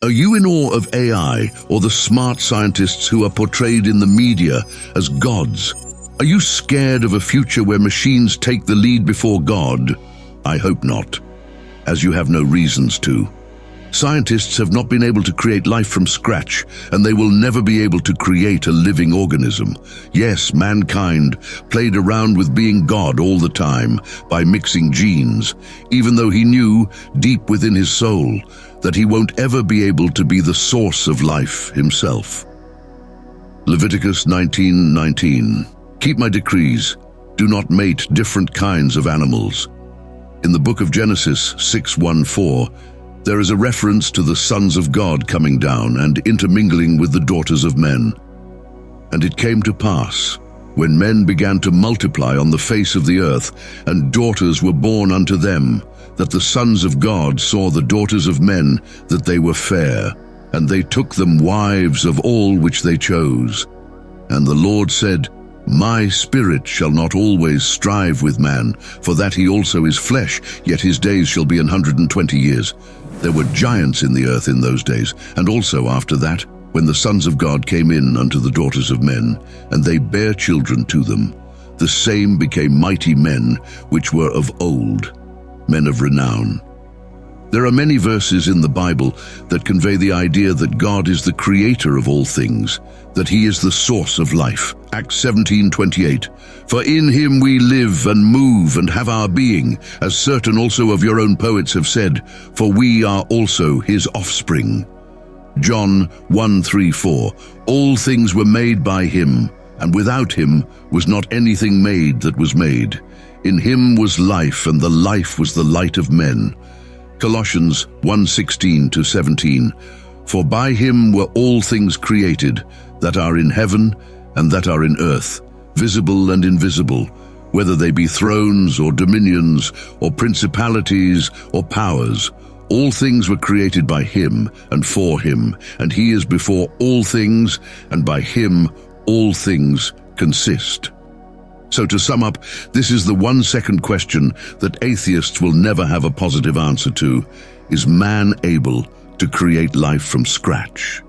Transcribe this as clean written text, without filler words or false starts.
Are you in awe of AI or the smart scientists who are portrayed in the media as gods? Are you scared of a future where machines take the lead before God? I hope not, as you have no reasons to. Scientists have not been able to create life from scratch, and they will never be able to create a living organism. Yes, mankind played around with being God all the time by mixing genes, even though he knew deep within his soul that he won't ever be able to be the source of life himself. Leviticus 19:19. Keep my decrees. Do not mate different kinds of animals. In the book of Genesis 6:1-4, there is a reference to the sons of God coming down and intermingling with the daughters of men. And it came to pass, when men began to multiply on the face of the earth, and daughters were born unto them, that the sons of God saw the daughters of men, that they were fair, and they took them wives of all which they chose. And the Lord said, My spirit shall not always strive with man, for that he also is flesh, yet his days shall be 120 years. There were giants in the earth in those days, and also after that, when the sons of God came in unto the daughters of men, and they bare children to them. The same became mighty men, which were of old, men of renown. There are many verses in the Bible that convey the idea that God is the creator of all things, that he is the source of life. Acts 17:28. For in him we live and move and have our being, as certain also of your own poets have said, for we are also his offspring. John 1:3-4. All things were made by him, and without him was not anything made that was made. In him was life, and the life was the light of men. Colossians 1:16-17. For by him were all things created, that are in heaven and that are in earth, visible and invisible, whether they be thrones or dominions or principalities or powers. All things were created by him and for him, and he is before all things, and by him all things consist. So to sum up, this is the 1-second question that atheists will never have a positive answer to. Is man able to create life from scratch?